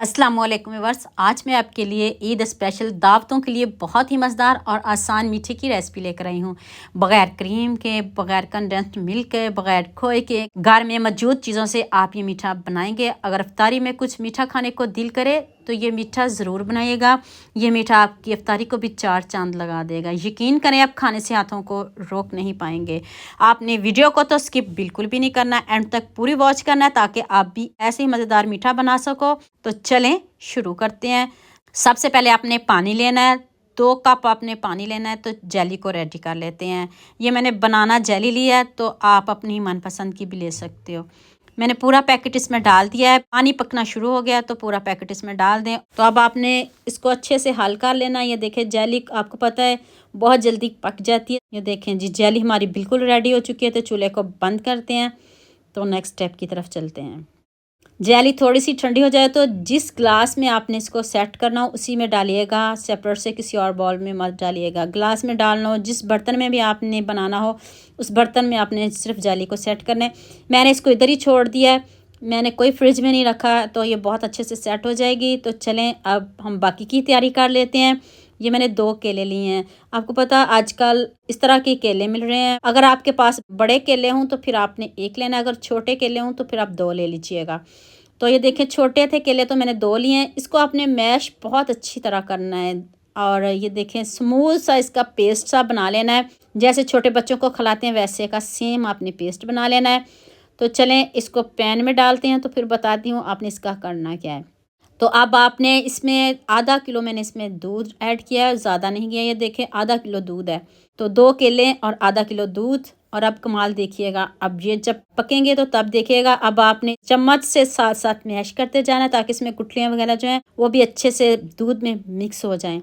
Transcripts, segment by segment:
अस्सलाम वालेकुम व्यूअर्स। आज मैं आपके लिए ईद स्पेशल दावतों के लिए बहुत ही मज़ेदार और आसान मीठे की रेसिपी लेकर आई हूँ। बग़ैर क्रीम के, बग़ैर कंडेंस्ड मिल्क के, बग़ैर खोए के, घर में मौजूद चीज़ों से आप ये मीठा बनाएंगे। अगर इफ्तारी में कुछ मीठा खाने को दिल करे तो ये मीठा ज़रूर बनाइएगा। ये मीठा आपकी इफ्तारी को भी चार चांद लगा देगा। यकीन करें, आप खाने से हाथों को रोक नहीं पाएंगे। आपने वीडियो को तो स्किप बिल्कुल भी नहीं करना, एंड तक पूरी वॉच करना है ताकि आप भी ऐसे ही मज़ेदार मीठा बना सको। तो चलें शुरू करते हैं। सबसे पहले आपने पानी लेना है। 2 कप आपने पानी लेना है। तो जेली को रेडी कर लेते हैं। ये मैंने बनाना जेली लिया है, तो आप अपनी मनपसंद की भी ले सकते हो। मैंने पूरा पैकेट इसमें डाल दिया है। पानी पकना शुरू हो गया तो पूरा पैकेट इसमें डाल दें। तो अब आपने इसको अच्छे से हल कर लेना। ये देखें, जेली आपको पता है बहुत जल्दी पक जाती है। ये देखें जी, जेली हमारी बिल्कुल रेडी हो चुकी है। तो चूल्हे को बंद करते हैं। तो नेक्स्ट स्टेप की तरफ चलते हैं। जेली थोड़ी सी ठंडी हो जाए तो जिस ग्लास में आपने इसको सेट करना हो उसी में डालिएगा। सेपरेट से किसी और बाउल में मत डालिएगा। ग्लास में डालना हो, जिस बर्तन में भी आपने बनाना हो उस बर्तन में आपने सिर्फ जेली को सेट करना है। मैंने इसको इधर ही छोड़ दिया है, मैंने कोई फ्रिज में नहीं रखा, तो ये बहुत अच्छे से सेट हो जाएगी। तो चलें अब हम बाकी की तैयारी कर लेते हैं। ये मैंने 2 केले लिए हैं। आपको पता आजकल इस तरह के केले मिल रहे हैं। अगर आपके पास बड़े केले हों तो फिर आपने 1 लेना, अगर छोटे केले हों तो फिर आप 2 ले लीजिएगा। तो ये देखिए, छोटे थे केले तो मैंने 2 लिए हैं। इसको आपने मैश बहुत अच्छी तरह करना है और ये देखें स्मूथ सा इसका पेस्ट सा बना लेना है। जैसे छोटे बच्चों को खिलाते हैं वैसे का सेम आपने पेस्ट बना लेना है। तो चलें इसको पैन में डालते हैं। तो फिर बताती हूँ आपने इसका करना क्या है। तो अब आपने इसमें आधा किलो मैंने इसमें दूध ऐड किया है, ज़्यादा नहीं किया। ये देखें आधा किलो दूध है। तो 2 केले और आधा किलो दूध। और अब कमाल देखिएगा, अब ये जब पकेंगे तो तब देखिएगा। अब आपने चम्मच से साथ साथ मैश करते जाना है ताकि इसमें गुठलियाँ वगैरह जो हैं वो भी अच्छे से दूध में मिक्स हो जाएं।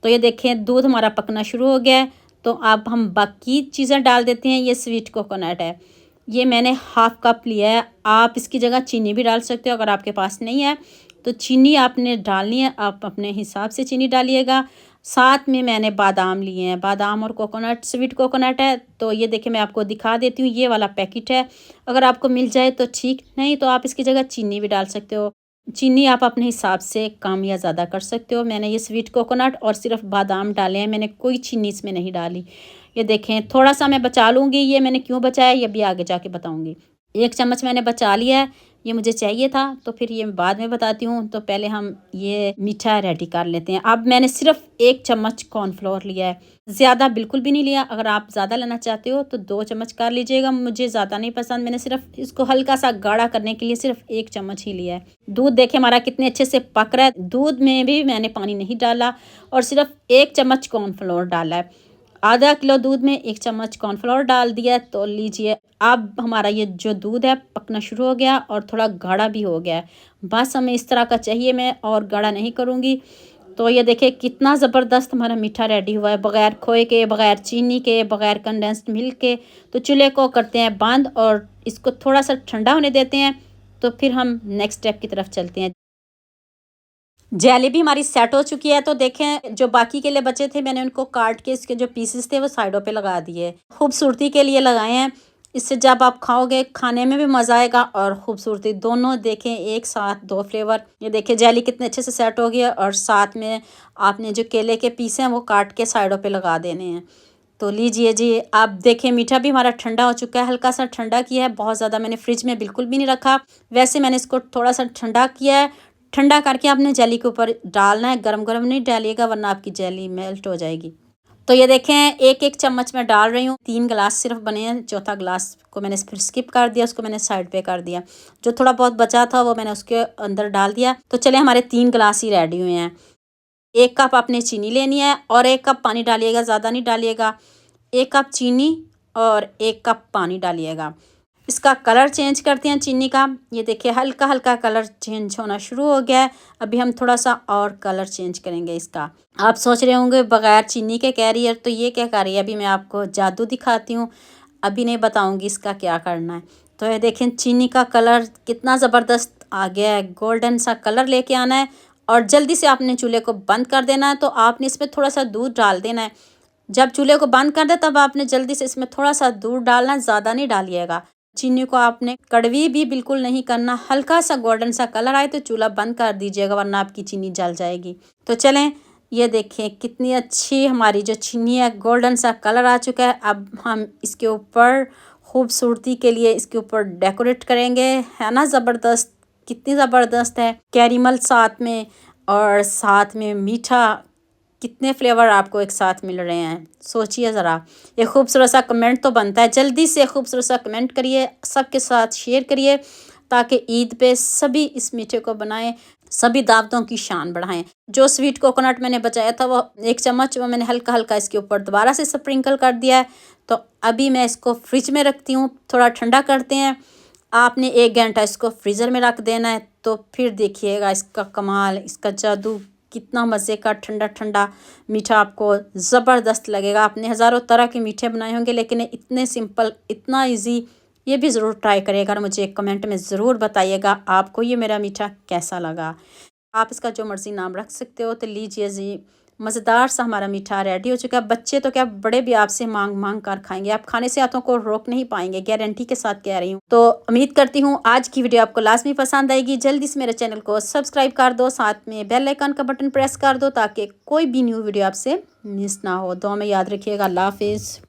तो ये देखें दूध हमारा पकना शुरू हो गया है। तो अब हम बाकी चीज़ें डाल देते हैं। ये स्वीट कोकोनट है, ये मैंने हाफ कप लिया है। आप इसकी जगह चीनी भी डाल सकते हो, अगर आपके पास नहीं है तो चीनी आपने डालनी है। आप अपने हिसाब से चीनी डालिएगा। साथ में मैंने बादाम लिए हैं, बादाम और कोकोनट, स्वीट कोकोनट है। तो ये देखिए मैं आपको दिखा देती हूँ, ये वाला पैकेट है। अगर आपको मिल जाए तो ठीक, नहीं तो आप इसकी जगह चीनी भी डाल सकते हो। चीनी आप अपने हिसाब से कम या ज़्यादा कर सकते हो। मैंने ये स्वीट कोकोनट और सिर्फ बादाम डाले हैं, मैंने कोई चीनी इसमें नहीं डाली। ये देखें थोड़ा सा मैं बचा लूँगी। ये मैंने क्यों बचाया ये भी आगे जाके बताऊँगी। 1 चम्मच मैंने बचा लिया है, ये मुझे चाहिए था तो फिर ये बाद में बताती हूँ। तो पहले हम ये मीठा रेडी कर लेते हैं। अब मैंने सिर्फ 1 चम्मच कॉर्नफ्लोर लिया है, ज़्यादा बिल्कुल भी नहीं लिया। अगर आप ज़्यादा लेना चाहते हो तो 2 चम्मच कर लीजिएगा। मुझे ज़्यादा नहीं पसंद, मैंने सिर्फ इसको हल्का सा गाढ़ा करने के लिए सिर्फ 1 चम्मच ही लिया है। दूध देखिए हमारा कितने अच्छे से पक रहा है। दूध में भी मैंने पानी नहीं डाला और सिर्फ 1 चम्मच कॉर्नफ्लोर डाला है। आधा किलो दूध में 1 चम्मच कॉर्नफ्लोर डाल दिया। तो लीजिए अब हमारा ये जो दूध है पकना शुरू हो गया और थोड़ा गाढ़ा भी हो गया है। बस हमें इस तरह का चाहिए, मैं और गाढ़ा नहीं करूँगी। तो ये देखिए कितना ज़बरदस्त हमारा मीठा रेडी हुआ है, बग़ैर खोए के, बग़ैर चीनी के, बग़ैर कंडेंस्ड मिल्क के। तो चूल्हे को करते हैं बंद और इसको थोड़ा सा ठंडा होने देते हैं। तो फिर हम नेक्स्ट स्टेप की तरफ चलते हैं। जेली भी हमारी सेट हो चुकी है। तो देखें जो बाकी के लिए बचे थे मैंने उनको काट के इसके जो पीसेस थे वो साइडों पे लगा दिए, खूबसूरती के लिए लगाए हैं। इससे जब आप खाओगे खाने में भी मज़ा आएगा और खूबसूरती दोनों देखें एक साथ, 2 फ्लेवर। ये देखिए जेली कितने अच्छे से सेट हो गई है और साथ में आपने जो केले के पीस हैं वो काट के साइडों पे लगा देने हैं। तो लीजिए जी, आप देखें मीठा भी हमारा ठंडा हो चुका है, हल्का सा ठंडा किया है, बहुत ज़्यादा मैंने फ्रिज में बिल्कुल भी नहीं रखा। वैसे मैंने इसको थोड़ा सा ठंडा किया है। ठंडा करके आपने जेली के ऊपर डालना है, गरम गरम नहीं डालिएगा वरना आपकी जेली मेल्ट हो जाएगी। तो ये देखें 1-1 चम्मच मैं डाल रही हूँ। 3 गिलास सिर्फ बने हैं, चौथा गिलास को मैंने फिर स्किप कर दिया, उसको मैंने साइड पे कर दिया। जो थोड़ा बहुत बचा था वो मैंने उसके अंदर डाल दिया। तो चले हमारे 3 गिलास ही रेडी हुए हैं। 1 कप आपने चीनी लेनी है और 1 कप पानी डालिएगा, ज़्यादा नहीं डालिएगा। 1 कप चीनी और 1 कप पानी डालिएगा। इसका कलर चेंज करते हैं चीनी का। ये देखिए हल्का हल्का कलर चेंज होना शुरू हो गया है। अभी हम थोड़ा सा और कलर चेंज करेंगे इसका। आप सोच रहे होंगे बगैर चीनी के कह रही है, तो ये क्या कर रही है। अभी मैं आपको जादू दिखाती हूँ, अभी नहीं बताऊँगी इसका क्या करना है। तो ये देखें चीनी का कलर कितना ज़बरदस्त आ गया है, गोल्डन सा कलर लेके आना है और जल्दी से आपने चूल्हे को बंद कर देना है। तो आपने इसमें थोड़ा सा दूध डाल देना है। जब चूल्हे को बंद कर दे तब आपने जल्दी से इसमें थोड़ा सा दूध डालना है, ज़्यादा नहीं डालिएगा। चीनी को आपने कड़वी भी बिल्कुल नहीं करना, हल्का सा गोल्डन सा कलर आए तो चूल्हा बंद कर दीजिएगा, वरना आपकी चीनी जल जाएगी। तो चलें, ये देखें कितनी अच्छी हमारी जो चीनी है, गोल्डन सा कलर आ चुका है। अब हम इसके ऊपर खूबसूरती के लिए इसके ऊपर डेकोरेट करेंगे, है ना। ज़बरदस्त, कितनी ज़बरदस्त है, कैरेमल साथ में और साथ में मीठा, कितने फ्लेवर आपको एक साथ मिल रहे हैं, सोचिए ज़रा। ये खूबसूरत सा कमेंट तो बनता है, जल्दी से खूबसूरत सा कमेंट करिए, सबके साथ शेयर करिए, ताकि ईद पे सभी इस मीठे को बनाएं, सभी दावतों की शान बढ़ाएं। जो स्वीट कोकोनट मैंने बचाया था वो 1 चम्मच, वो मैंने हल्का हल्का इसके ऊपर दोबारा से स्प्रिंकल कर दिया है। तो अभी मैं इसको फ्रिज में रखती हूँ, थोड़ा ठंडा करते हैं। आपने 1 घंटा इसको फ्रीज़र में रख देना है, तो फिर देखिएगा इसका कमाल, इसका जादू, कितना मज़े का ठंडा ठंडा मीठा आपको ज़बरदस्त लगेगा। आपने हज़ारों तरह के मीठे बनाए होंगे, लेकिन इतने सिंपल, इतना इजी, ये भी ज़रूर ट्राई करिएगा और मुझे कमेंट में ज़रूर बताइएगा आपको ये मेरा मीठा कैसा लगा। आप इसका जो मर्ज़ी नाम रख सकते हो। तो लीजिए जी, मज़ेदार सा हमारा मीठा रेडी हो चुका है। बच्चे तो क्या, बड़े भी आपसे मांग मांग कर खाएंगे, आप खाने से हाथों को रोक नहीं पाएंगे, गारंटी के साथ कह रही हूँ। तो उम्मीद करती हूँ आज की वीडियो आपको लाजमी पसंद आएगी। जल्दी से मेरे चैनल को सब्सक्राइब कर दो, साथ में बेल आइकन का बटन प्रेस कर दो, ताकि कोई भी न्यू वीडियो आपसे मिस ना हो। दुआ में याद रखिएगा। अल्लाह हाफिज़।